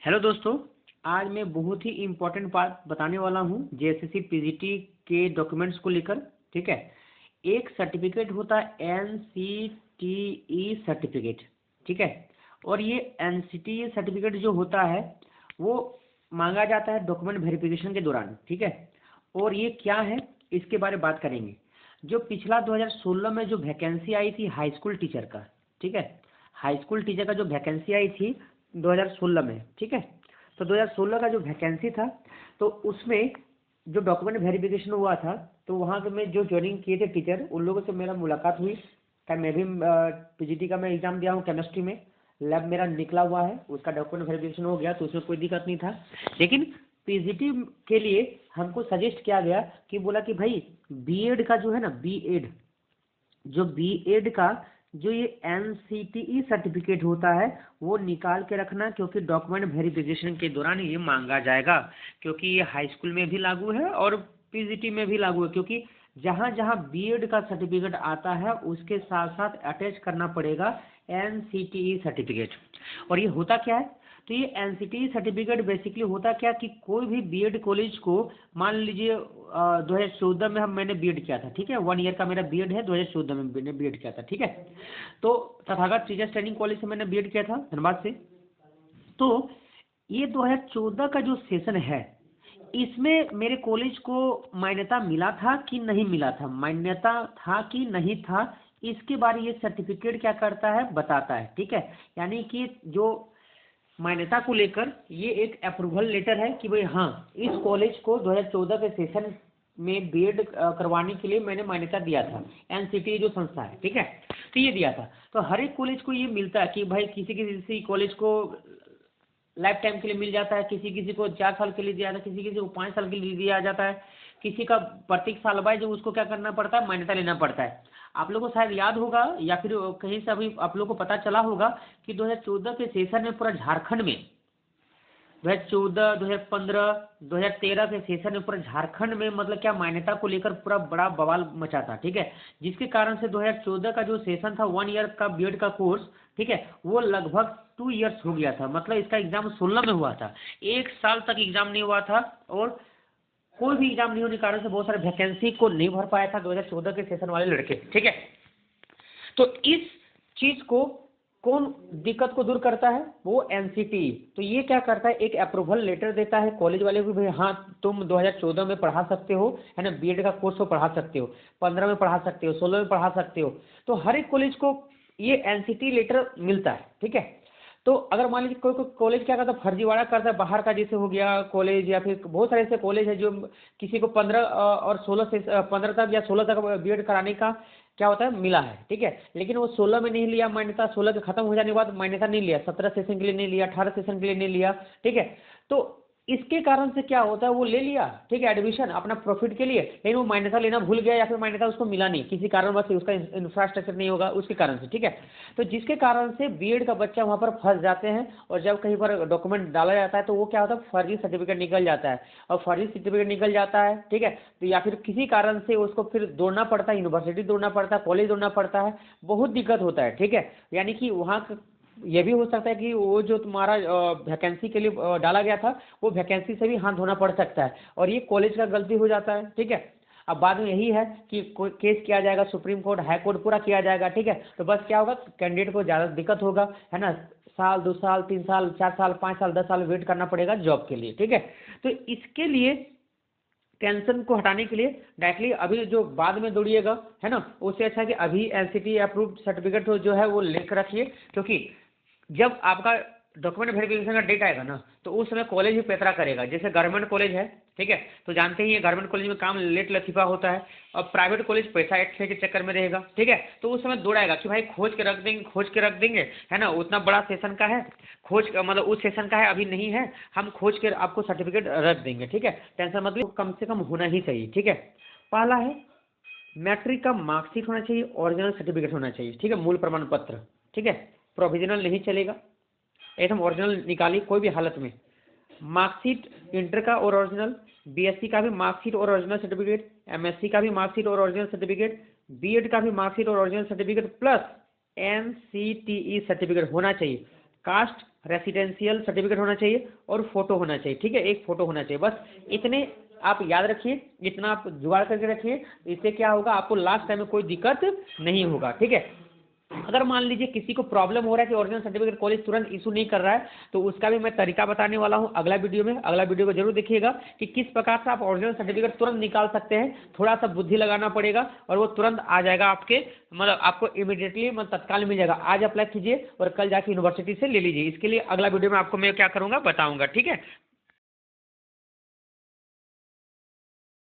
Hello दोस्तों। आज मैं बहुत ही इम्पोर्टेंट बात बताने वाला हूँ जेएसएससी पीजीटी के डॉक्यूमेंट्स को लेकर। ठीक है। एक सर्टिफिकेट होता है एनसीटीई सर्टिफिकेट। ठीक है। और ये एनसीटीई सर्टिफिकेट जो होता है वो मांगा जाता है डॉक्यूमेंट वेरिफिकेशन के दौरान। ठीक है। और ये क्या है इसके बारे में बात करेंगे। जो पिछला 2016 में जो वैकेंसी आई थी हाई स्कूल टीचर का। ठीक है। हाई स्कूल टीचर का जो वैकेंसी आई थी 2016 में। ठीक है। तो 2016 का जो वैकेंसी था तो उसमें जो डॉक्यूमेंट वेरिफिकेशन हुआ था तो वहाँ के में जो ज्वाइनिंग किए थे टीचर उन लोगों से मेरा मुलाकात हुई। क्या मैं भी पीजीटी का मैं एग्ज़ाम दिया हूँ केमिस्ट्री में। लैब मेरा निकला हुआ है, उसका डॉक्यूमेंट वेरिफिकेशन हो गया तो उसमें कोई दिक्कत नहीं था। लेकिन पीजीटी के लिए हमको सजेस्ट किया गया कि बोला कि भाई बीएड का जो है ना बीएड जो बीएड का जो ये एनसीटीई सर्टिफिकेट होता है वो निकाल के रखना, क्योंकि डॉक्यूमेंट वेरिफिकेशन के दौरान ये मांगा जाएगा। क्योंकि ये हाई स्कूल में भी लागू है और पीजीटी में भी लागू है। क्योंकि जहाँ जहाँ बीएड का सर्टिफिकेट आता है उसके साथ साथ अटैच करना पड़ेगा एनसीटीई सर्टिफिकेट। और ये होता क्या है, तो ये एनसीटीई सर्टिफिकेट बेसिकली होता क्या कि कोई भी बीएड कॉलेज को मान लीजिए 2014 में मैंने बीएड किया था। ठीक है। 1 ईयर का मेरा बीएड है, 2014 में मैंने बीएड किया था। ठीक है। तो तथागत टीचर्स ट्रेनिंग कॉलेज से मैंने बीएड किया था धनबाद से। तो ये 2014 का जो सेशन है इसमें मेरे कॉलेज को मान्यता मिला था कि नहीं मिला था, मान्यता था कि नहीं था, इसके बारे ये सर्टिफिकेट क्या करता है बताता है। ठीक है। यानी कि जो मान्यता को लेकर ये एक अप्रूवल लेटर है कि भाई हाँ इस कॉलेज को 2014 के सेशन में बीएड करवाने के लिए मैंने मान्यता दिया था। एनसीटीई जो संस्था है। ठीक है। तो ये दिया था। तो हर एक कॉलेज को ये मिलता है कि भाई किसी किसी कॉलेज को लाइफ टाइम के लिए मिल जाता है, किसी किसी को 4 साल के लिए दिया जाता है, किसी किसी को 5 साल के लिए दिया जाता है, किसी का प्रत्येक साल बाद जो उसको क्या करना पड़ता है मान्यता लेना पड़ता है। आप लोगों को शायद याद होगा या फिर कहीं से अभी आप लोगों को पता चला होगा कि 2014 के सेशन में पूरा झारखंड में 2014, 2015, 2013 के सेशन में पूरा झारखंड में मतलब क्या मान्यता को लेकर पूरा बड़ा बवाल मचा था। ठीक है। जिसके कारण से 2014 का जो सेशन था 1 ईयर का बीएड का कोर्स, ठीक है, वो लगभग 2 ईयर्स हो गया था। मतलब इसका एग्जाम 16 में हुआ था, 1 साल तक एग्जाम नहीं हुआ था और कोई भी एग्जाम नहीं होने के कारण से बहुत सारे वैकेंसी को नहीं भर पाया था 2014 के सेशन वाले लड़के। ठीक है। तो इस चीज को कौन दिक्कत को दूर करता है, वो एनसीटीई। तो ये क्या करता है एक अप्रूवल लेटर देता है कॉलेज वाले को, भाई हाँ तुम 2014 में पढ़ा सकते हो, है ना, बीएड का कोर्स को पढ़ा सकते हो, 15 में पढ़ा सकते हो, 16 में पढ़ा सकते हो। तो हर एक कॉलेज को ये एनसीटीई लेटर मिलता है। ठीक है। तो अगर मान लीजिए कोई कोई कॉलेज क्या करता है फर्जीवाड़ा करता है बाहर का, जैसे हो गया कॉलेज या फिर बहुत सारे ऐसे कॉलेज है जो किसी को 15 और 16 से 15 तक या 16 तक बीएड कराने का क्या होता है मिला है। ठीक है। लेकिन वो 16 में नहीं लिया मान्यता, 16 के खत्म हो जाने के बाद मान्यता नहीं लिया, 17 सेशन के लिए नहीं लिया, 18 सेशन के लिए नहीं लिया। ठीक है। तो इसके कारण से क्या होता है वो ले लिया, ठीक है, एडमिशन अपना प्रॉफिट के लिए, लेकिन वो मान्यता लेना भूल गया या फिर मान्यता उसको मिला नहीं किसी कारणवश से, उसका इंफ्रास्ट्रक्चर नहीं होगा उसके कारण से। ठीक है। तो जिसके कारण से बीएड का बच्चा वहाँ पर फंस जाते हैं और जब कहीं पर डॉक्यूमेंट डाला जाता है तो वो क्या होता है फर्जी सर्टिफिकेट निकल जाता है। और फर्जी सर्टिफिकेट निकल जाता है, ठीक है, तो या फिर किसी कारण से उसको फिर दौड़ना पड़ता है, यूनिवर्सिटी दौड़ना पड़ता है, कॉलेज दौड़ना पड़ता है, बहुत दिक्कत होता है। ठीक है। यानी कि वहाँ ये भी हो सकता है कि वो जो तुम्हारा वैकेंसी के लिए डाला गया था वो वैकेंसी से भी हाथ धोना पड़ सकता है और ये कॉलेज का गलती हो जाता है। ठीक है। अब बाद में यही है कि कोई केस किया जाएगा, सुप्रीम कोर्ट हाई कोर्ट पूरा किया जाएगा। ठीक है। तो बस क्या होगा कैंडिडेट को ज़्यादा दिक्कत होगा, है ना, साल 2 साल 3 साल 4 साल 5 साल 10 साल वेट करना पड़ेगा जॉब के लिए। ठीक है। तो इसके लिए टेंशन को हटाने के लिए डायरेक्टली अभी जो बाद में दौड़िएगा, है ना, उससे अच्छा है कि अभी एनसीटी अप्रूव्ड सर्टिफिकेट जो है वो लेकर रखिए। क्योंकि जब आपका डॉक्यूमेंट वेरिफिकेशन का डेट आएगा ना तो उस समय कॉलेज ही पेतरा करेगा। जैसे गवर्नमेंट कॉलेज है, ठीक है, तो जानते ही है गवर्नमेंट कॉलेज में काम लेट लतीफ़ा होता है और प्राइवेट कॉलेज पैसा इकट्ठे के चक्कर में रहेगा। ठीक है। तो उस समय दौड़ाएगा कि भाई खोज के रख देंगे, खोज के रख देंगे, है ना, उतना बड़ा सेशन का है, खोज मतलब उस सेशन का है अभी नहीं है, हम खोज के आपको सर्टिफिकेट रख देंगे। ठीक है। टेंशन मतलब कम से कम होना ही चाहिए। ठीक है। पहला है मैट्रिक का मार्कशीट होना चाहिए, ओरिजिनल सर्टिफिकेट होना चाहिए। ठीक है। मूल प्रमाण पत्र। ठीक है। प्रोविजनल नहीं चलेगा, एकदम ओरिजिनल निकालिए कोई भी हालत में। मार्कशीट इंटर का और ओरिजिनल, बीएससी का भी मार्कशीट और ओरिजिनल सर्टिफिकेट, एमएससी का भी मार्कशीट और ओरिजिनल सर्टिफिकेट, बीएड का भी मार्कशीट और original certificate plus NCTE certificate होना चाहिए। कास्ट रेसिडेंशियल सर्टिफिकेट होना चाहिए और फोटो होना चाहिए, ठीक है, एक फोटो होना चाहिए, बस इतने आप याद रखिए, इतना आप जुगाड़ करके रखिए। इससे क्या होगा, आपको लास्ट टाइम में कोई दिक्कत नहीं होगा, ठीक है। अगर मान लीजिए किसी को प्रॉब्लम हो रहा है कि ओरिजिनल सर्टिफिकेट कॉलेज तुरंत इशू नहीं कर रहा है, तो उसका भी मैं तरीका बताने वाला हूं अगला वीडियो में। अगला वीडियो को जरूर देखिएगा कि किस प्रकार से आप ओरिजिनल सर्टिफिकेट तुरंत निकाल सकते हैं। थोड़ा सा बुद्धि लगाना पड़ेगा और वो तुरंत आ जाएगा आपके, मतलब आपको इमीडिएटली मतलब तत्काल मिल जाएगा। आज अप्लाई कीजिए और कल जाके यूनिवर्सिटी से ले लीजिए। इसके लिए अगला वीडियो में आपको मैं क्या करूँगा बताऊँगा, ठीक है।